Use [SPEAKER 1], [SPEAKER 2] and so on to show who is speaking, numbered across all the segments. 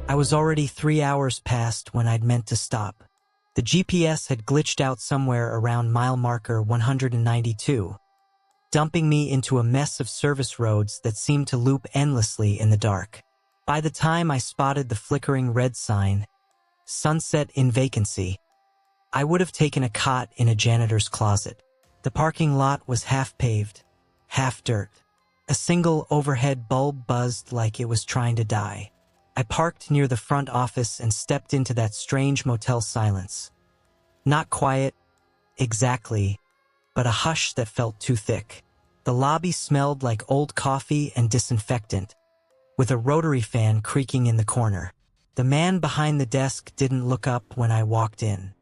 [SPEAKER 1] I was already 3 hours past when I'd meant to stop. The GPS had glitched out somewhere around mile marker 192, dumping me into a mess of service roads that seemed to loop endlessly in the dark. By the time I spotted the flickering red sign, "Sunset in Vacancy," I would have taken a cot in a janitor's closet. The parking lot was half paved, half dirt. A single overhead bulb buzzed like it was trying to die. I parked near the front office and stepped into that strange motel silence. Not quiet, exactly, but a hush that felt too thick. The lobby smelled like old coffee and disinfectant, with a rotary fan creaking in the corner. The man behind the desk didn't look up when I walked in.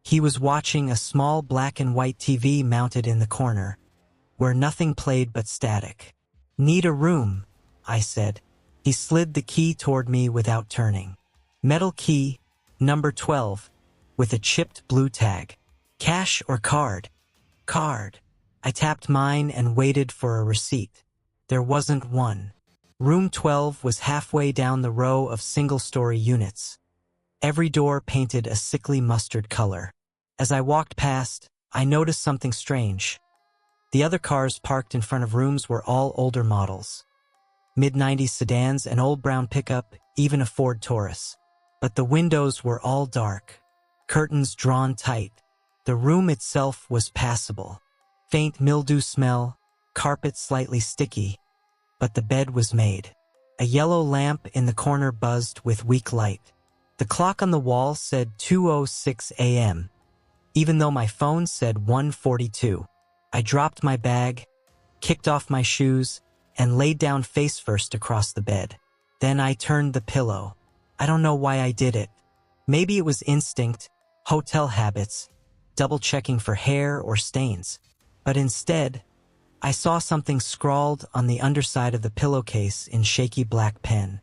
[SPEAKER 1] He was watching a small black and white TV mounted in the corner, where nothing played but static. "Need a room," I said. He slid the key toward me without turning. Metal key, number 12, with a chipped blue tag. "Cash or card?" "Card." I tapped mine and waited for a receipt. There wasn't one. Room 12 was halfway down the row of single-story units. Every door painted a sickly mustard color. As I walked past, I noticed something strange. The other cars parked in front of rooms were all older models. Mid-90s sedans, an old brown pickup, even a Ford Taurus. But the windows were all dark, curtains drawn tight. The room itself was passable. Faint mildew smell, carpet slightly sticky, but the bed was made. A yellow lamp in the corner buzzed with weak light. The clock on the wall said 2:06 a.m., even though my phone said 1:42. I dropped my bag, kicked off my shoes, and laid down face first across the bed. Then I turned the pillow. I don't know why I did it. Maybe it was instinct, hotel habits, double-checking for hair or stains. But instead, I saw something scrawled on the underside of the pillowcase in shaky black pen.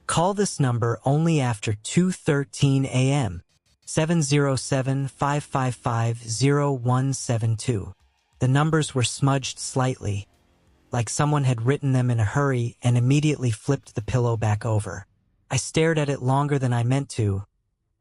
[SPEAKER 1] "Call this number only after 2:13 a.m. 707-555-0172. The numbers were smudged slightly, like someone had written them in a hurry and immediately flipped the pillow back over. I stared at it longer than I meant to,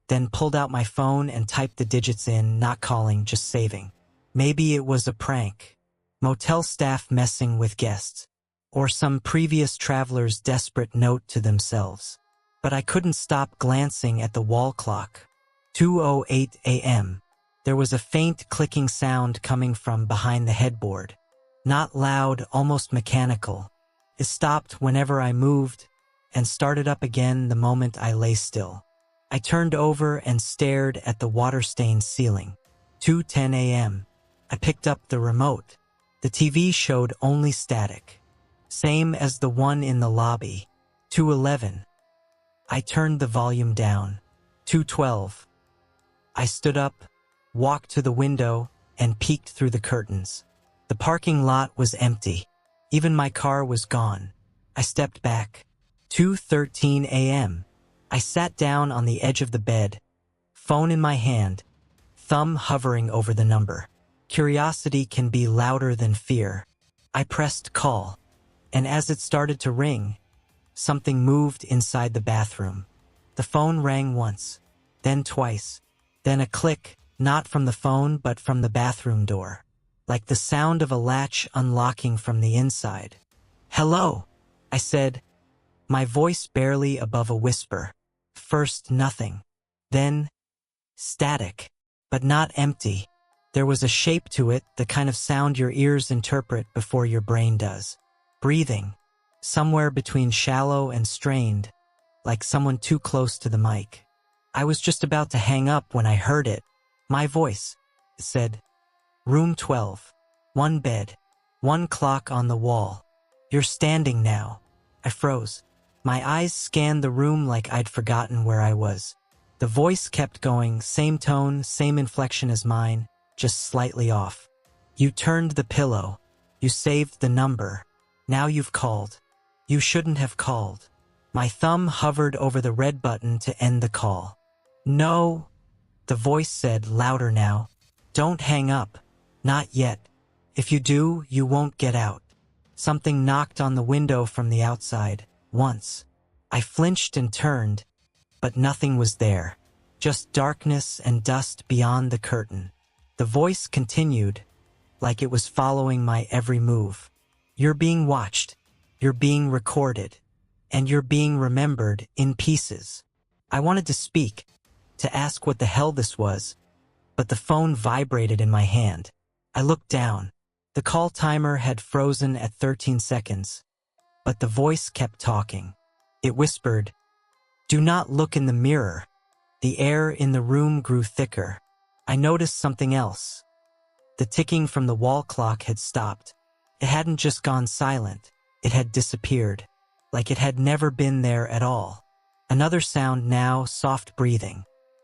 [SPEAKER 1] then pulled out my phone and typed the digits in, not calling, just saving. Maybe it was a prank. Motel staff messing with guests, or some previous traveler's desperate note to themselves. But I couldn't stop glancing at the wall clock. 2:08 a.m. There was a faint clicking sound coming from behind the headboard. Not loud, almost mechanical. It stopped whenever I moved and started up again the moment I lay still. I turned over and stared at the water-stained ceiling. 2:10 a.m. I picked up the remote. The TV showed only static. Same as the one in the lobby. 2:11. I turned the volume down. 2:12. I stood up, walked to the window, and peeked through the curtains. The parking lot was empty. Even my car was gone. I stepped back. 2:13 a.m. I sat down on the edge of the bed, phone in my hand, thumb hovering over the number. Curiosity can be louder than fear. I pressed call, and as it started to ring, something moved inside the bathroom. The phone rang once, then twice, then a click, not from the phone but from the bathroom door, like the sound of a latch unlocking from the inside. "Hello," I said, my voice barely above a whisper. First nothing, then static, but not empty. There was a shape to it, the kind of sound your ears interpret before your brain does. Breathing, somewhere between shallow and strained, like someone too close to the mic. I was just about to hang up when I heard it. My voice. It said, "Room 12. One bed. One clock on the wall. You're standing now." I froze. My eyes scanned the room like I'd forgotten where I was. The voice kept going, same tone, same inflection as mine, just slightly off. "You turned the pillow. You saved the number. Now you've called. You shouldn't have called." My thumb hovered over the red button to end the call. "No," the voice said, louder now. "Don't hang up. Not yet. If you do, you won't get out." Something knocked on the window from the outside, once. I flinched and turned, but nothing was there. Just darkness and dust beyond the curtain. The voice continued, like it was following my every move. You're being watched. You're being recorded. And you're being remembered in pieces. I wanted to speak, to ask what the hell this was, but the phone vibrated in my hand. I looked down. The call timer had frozen at 13 seconds, but the voice kept talking. It whispered, "Do not look in the mirror." The air in the room grew thicker. I noticed something else. The ticking from the wall clock had stopped. It hadn't just gone silent. It had disappeared, like it had never been there at all. Another sound now, soft breathing.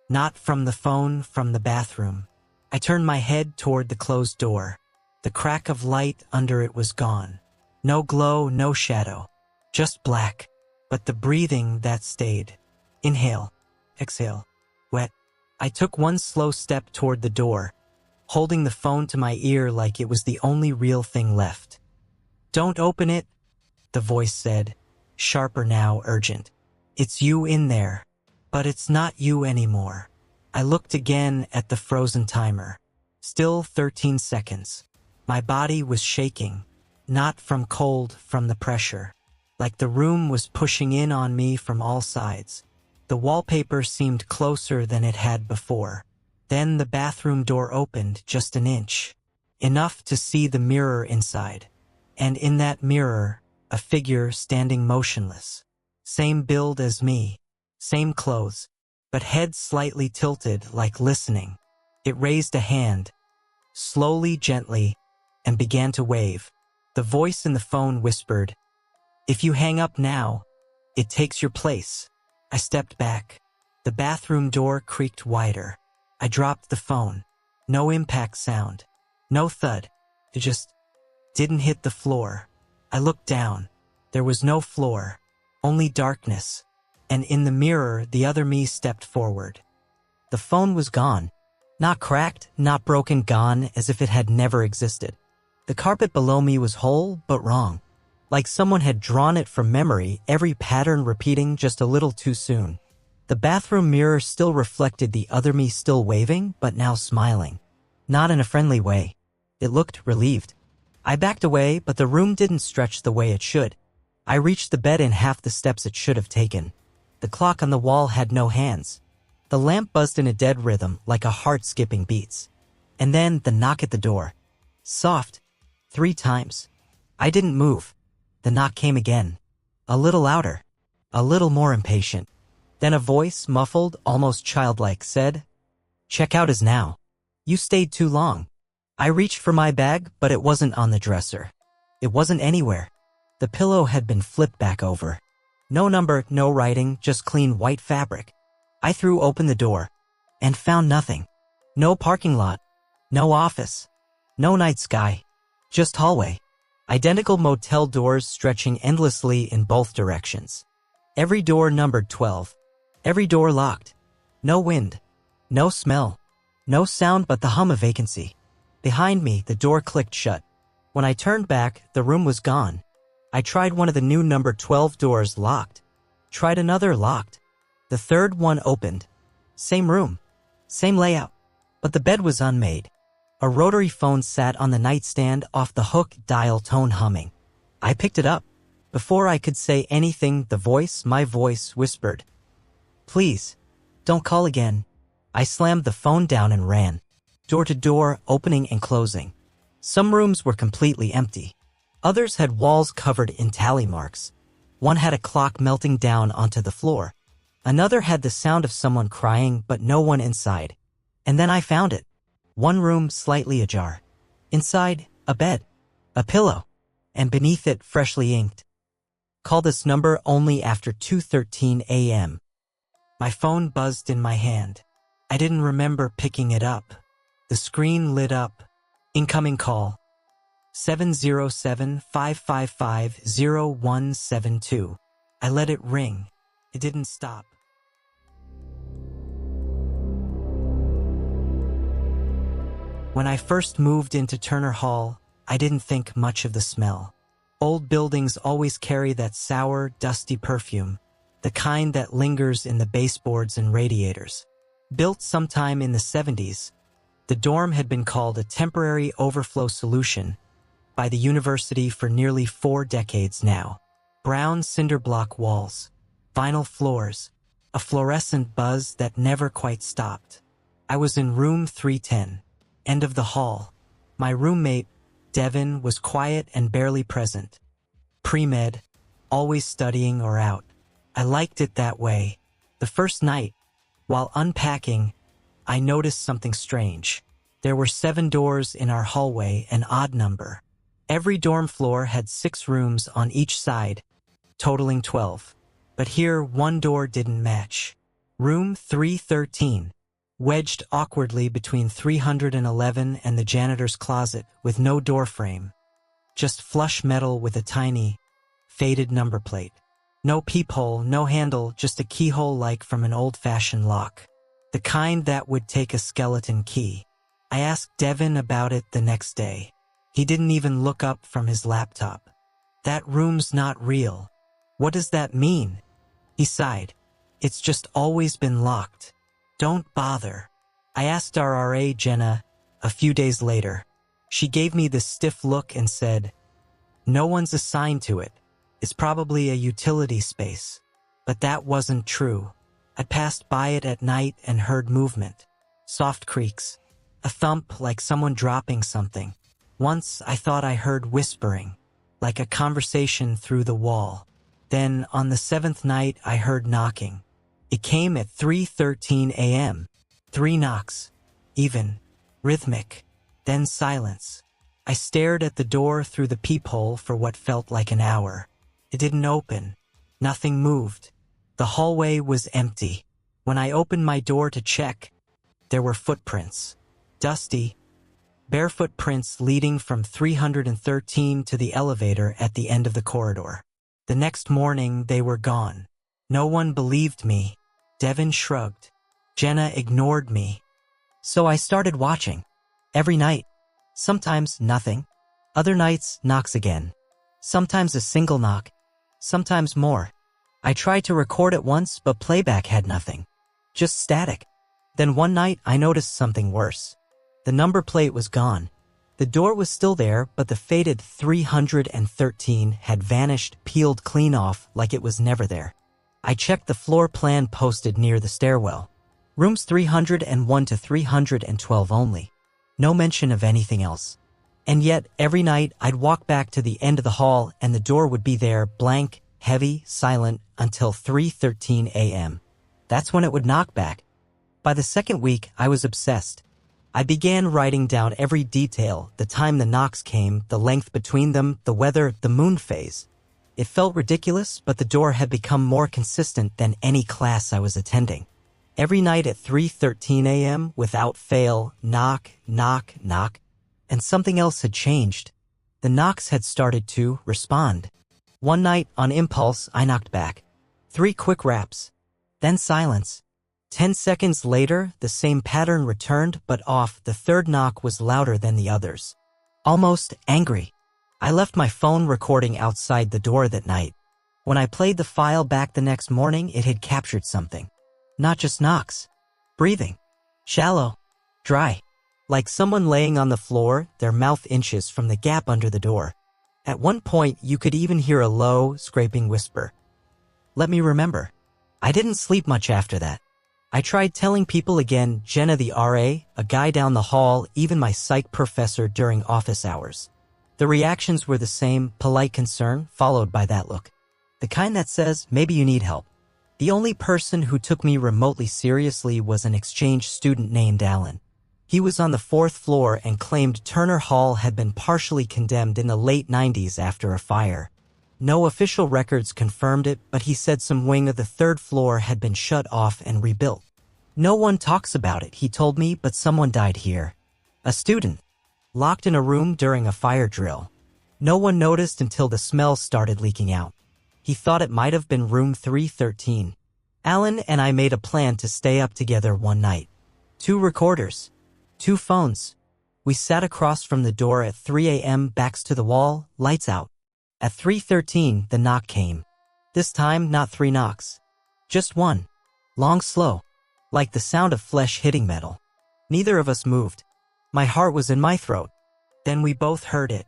[SPEAKER 1] Not from the phone, from the bathroom. I turned my head toward the closed door. The crack of light under it was gone. No glow, no shadow. Just black. But the breathing, that stayed. Inhale. Exhale. Wet. I took one slow step toward the door, holding the phone to my ear like it was the only real thing left. "Don't open it," the voice said, sharper now, urgent. "It's you in there, but it's not you anymore." I looked again at the frozen timer. Still 13 seconds. My body was shaking, not from cold, from the pressure. Like the room was pushing in on me from all sides. The wallpaper seemed closer than it had before. Then the bathroom door opened just an inch, enough to see the mirror inside. And in that mirror, a figure standing motionless. Same build as me, same clothes, but head slightly tilted like listening. It raised a hand, slowly, gently, and began to wave. The voice in the phone whispered, "If you hang up now, it takes your place." I stepped back. The bathroom door creaked wider. I dropped the phone. No impact sound. No thud. It just didn't hit the floor. I looked down. There was no floor, only darkness. And in the mirror, the other me stepped forward. The phone was gone. Not cracked, not broken, gone as if it had never existed. The carpet below me was whole, but wrong. Like someone had drawn it from memory, every pattern repeating just a little too soon. The bathroom mirror still reflected the other me, still waving, but now smiling. Not in a friendly way. It looked relieved. I backed away, but the room didn't stretch the way it should. I reached the bed in half the steps it should have taken. The clock on the wall had no hands. The lamp buzzed in a dead rhythm, like a heart skipping beats. And then the knock at the door. Soft. 3 times. I didn't move. The knock came again. A little louder. A little more impatient. Then a voice, muffled, almost childlike, said, "Checkout is now. You stayed too long." I reached for my bag, but it wasn't on the dresser. It wasn't anywhere. The pillow had been flipped back over. No number, no writing, just clean white fabric. I threw open the door and found nothing. No parking lot. No office. No night sky. Just hallway. Identical motel doors stretching endlessly in both directions. Every door numbered 12. Every door locked. No wind. No smell. No sound but the hum of vacancy. Behind me, the door clicked shut. When I turned back, the room was gone. I tried one of the new number 12 doors, locked. Tried another, locked. The third one opened. Same room. Same layout. But the bed was unmade. A rotary phone sat on the nightstand, off the hook, dial tone humming. I picked it up. Before I could say anything, my voice, whispered, "Please, don't call again." I slammed the phone down and ran. Door to door, opening and closing. Some rooms were completely empty. Others had walls covered in tally marks. One had a clock melting down onto the floor. Another had the sound of someone crying, but no one inside. And then I found it. One room slightly ajar. Inside, a bed, a pillow, and beneath it, freshly inked. Call this number only after 2:13 a.m. My phone buzzed in my hand. I didn't remember picking it up. The screen lit up. Incoming call. 707-555-0172. I let it ring. It didn't stop. When I first moved into Turner Hall, I didn't think much of the smell. Old buildings always carry that sour, dusty perfume. the kind that lingers in the baseboards and radiators. Built sometime in the 70s, the dorm had been called a temporary overflow solution by the university for nearly 4 decades now. Brown cinder block walls, vinyl floors, a fluorescent buzz that never quite stopped. I was in room 310, end of the hall. My roommate, Devin, was quiet and barely present. Pre-med, always studying or out. I liked it that way. The first night, while unpacking, I noticed something strange. There were 7 doors in our hallway, an odd number. Every dorm floor had 6 rooms on each side, totaling 12. But here, one door didn't match. Room 313, wedged awkwardly between 311 and the janitor's closet with no door frame. Just flush metal with a tiny, faded number plate. No peephole, no handle, just a keyhole like from an old-fashioned lock. The kind that would take a skeleton key. I asked Devin about it the next day. He didn't even look up from his laptop. That room's not real. What does that mean? He sighed. It's just always been locked. Don't bother. I asked our RA, Jenna, a few days later. She gave me this stiff look and said, "No one's assigned to it. It's probably a utility space." But that wasn't true. I passed by it at night and heard movement. Soft creaks. A thump like someone dropping something. Once I thought I heard whispering, like a conversation through the wall. Then, on the 7th night, I heard knocking. It came at 3:13 a.m. 3 knocks. Even. Rhythmic. Then silence. I stared at the door through the peephole for what felt like an hour. It didn't open. Nothing moved. The hallway was empty. When I opened my door to check, there were footprints. Dusty, barefoot prints leading from 313 to the elevator at the end of the corridor. The next morning, they were gone. No one believed me. Devin shrugged. Jenna ignored me. So I started watching. Every night. Sometimes nothing. Other nights, knocks again. Sometimes a single knock. Sometimes more. I tried to record it once, but playback had nothing. Just static. Then one night, I noticed something worse. The number plate was gone. The door was still there, but the faded 313 had vanished, peeled clean off like it was never there. I checked the floor plan posted near the stairwell. Rooms 301 to 312 only. No mention of anything else. And yet, every night, I'd walk back to the end of the hall and the door would be there, blank, heavy, silent, until 3:13 a.m. That's when it would knock back. By the second week, I was obsessed. I began writing down every detail, the time the knocks came, the length between them, the weather, the moon phase. It felt ridiculous, but the door had become more consistent than any class I was attending. Every night at 3:13 a.m., without fail, knock, knock, knock. And something else had changed. The knocks had started to respond. One night, on impulse, I knocked back. 3 quick raps. Then silence. 10 seconds later, the same pattern returned, but off. The third knock was louder than the others. Almost angry. I left my phone recording outside the door that night. When I played the file back the next morning, it had captured something. Not just knocks. Breathing. Shallow. Dry. Like someone laying on the floor, their mouth inches from the gap under the door. At one point, you could even hear a low, scraping whisper. Let me remember. I didn't sleep much after that. I tried telling people again, Jenna the RA, a guy down the hall, even my psych professor during office hours. The reactions were the same, polite concern, followed by that look. The kind that says, maybe you need help. The only person who took me remotely seriously was an exchange student named Alan. He was on the 4th floor and claimed Turner Hall had been partially condemned in the late 90s after a fire. No official records confirmed it, but he said some wing of the 3rd floor had been shut off and rebuilt. No one talks about it, he told me, but someone died here. A student. Locked in a room during a fire drill. No one noticed until the smell started leaking out. He thought it might have been room 313. Alan and I made a plan to stay up together one night. 2 recorders. 2 phones. We sat across from the door at 3 a.m., backs to the wall, lights out. At 3:13, the knock came. This time, not 3 knocks. Just one. Long, slow. Like the sound of flesh hitting metal. Neither of us moved. My heart was in my throat. Then we both heard it.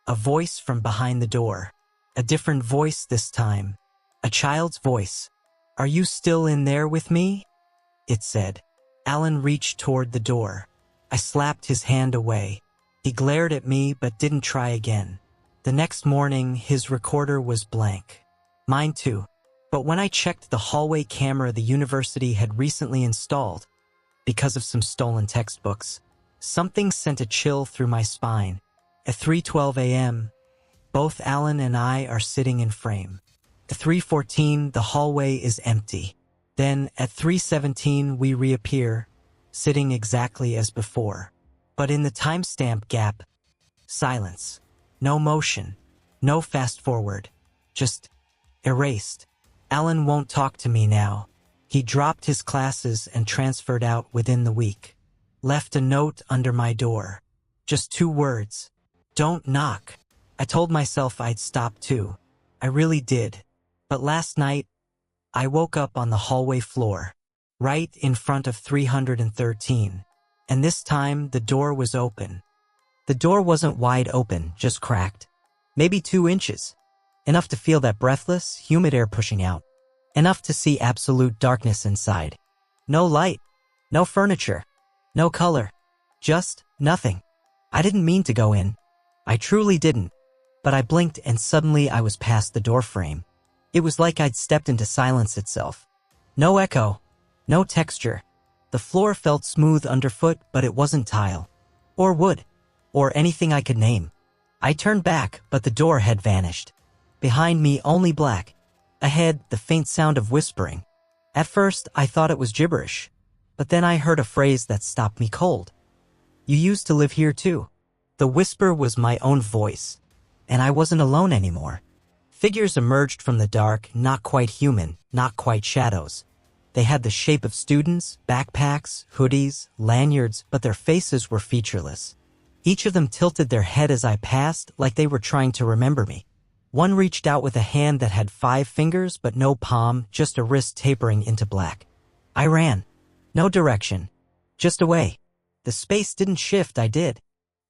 [SPEAKER 1] A voice from behind the door. A different voice this time. A child's voice. "Are you still in there with me?" it said. Alan reached toward the door. I slapped his hand away. He glared at me but didn't try again. The next morning, his recorder was blank. Mine too. But when I checked the hallway camera the university had recently installed, because of some stolen textbooks, something sent a chill through my spine. At 3:12 a.m., both Alan and I are sitting in frame. At 3:14, the hallway is empty. Then, at 3:17, we reappear, sitting exactly as before. But in the timestamp gap, silence. No motion. No fast forward. Just erased. Alan won't talk to me now. He dropped his classes and transferred out within the week. Left a note under my door. Just 2 words. "Don't knock." I told myself I'd stop too. I really did. But last night, I woke up on the hallway floor, right in front of 313. And this time, the door was open. The door wasn't wide open, just cracked. Maybe 2 inches. Enough to feel that breathless, humid air pushing out. Enough to see absolute darkness inside. No light. No furniture. No color. Just nothing. I didn't mean to go in. I truly didn't. But I blinked and suddenly I was past the doorframe. It was like I'd stepped into silence itself. No echo. No texture. The floor felt smooth underfoot, but it wasn't tile. Or wood. Or anything I could name. I turned back, but the door had vanished. Behind me, only black. Ahead, the faint sound of whispering. At first, I thought it was gibberish. But then I heard a phrase that stopped me cold. "You used to live here too." The whisper was my own voice. And I wasn't alone anymore. Figures emerged from the dark, not quite human, not quite shadows. They had the shape of students, backpacks, hoodies, lanyards, but their faces were featureless. Each of them tilted their head as I passed, like they were trying to remember me. One reached out with a hand that had 5 fingers but no palm, just a wrist tapering into black. I ran. No direction. Just away. The space didn't shift, I did.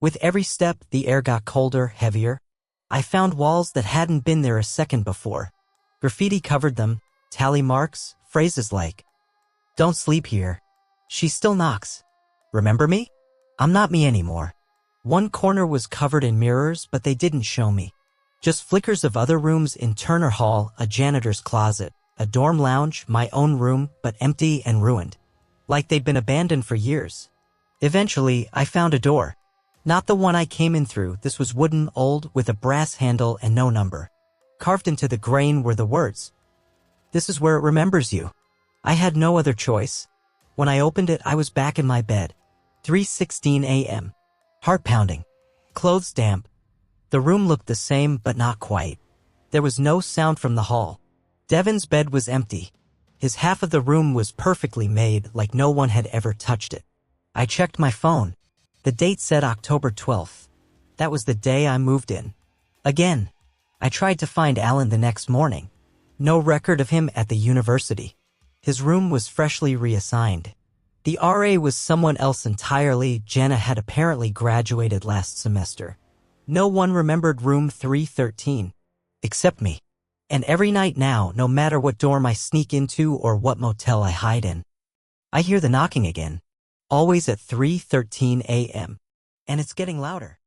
[SPEAKER 1] With every step, the air got colder, heavier. I found walls that hadn't been there a second before. Graffiti covered them, tally marks, phrases like, "Don't sleep here. She still knocks. Remember me? I'm not me anymore." One corner was covered in mirrors, but they didn't show me. Just flickers of other rooms in Turner Hall, a janitor's closet, a dorm lounge, my own room, but empty and ruined. Like they'd been abandoned for years. Eventually, I found a door. Not the one I came in through. This was wooden, old, with a brass handle and no number. Carved into the grain were the words, "This is where it remembers you." I had no other choice. When I opened it, I was back in my bed. 3:16 a.m. Heart pounding. Clothes damp. The room looked the same, but not quite. There was no sound from the hall. Devin's bed was empty. His half of the room was perfectly made, like no one had ever touched it. I checked my phone. The date said October 12th. That was the day I moved in. Again. I tried to find Alan the next morning. No record of him at the university. His room was freshly reassigned. The RA was someone else entirely. Jenna had apparently graduated last semester. No one remembered room 313. Except me. And every night now, no matter what dorm I sneak into or what motel I hide in, I hear the knocking again. Always at 3:13 a.m. And it's getting louder.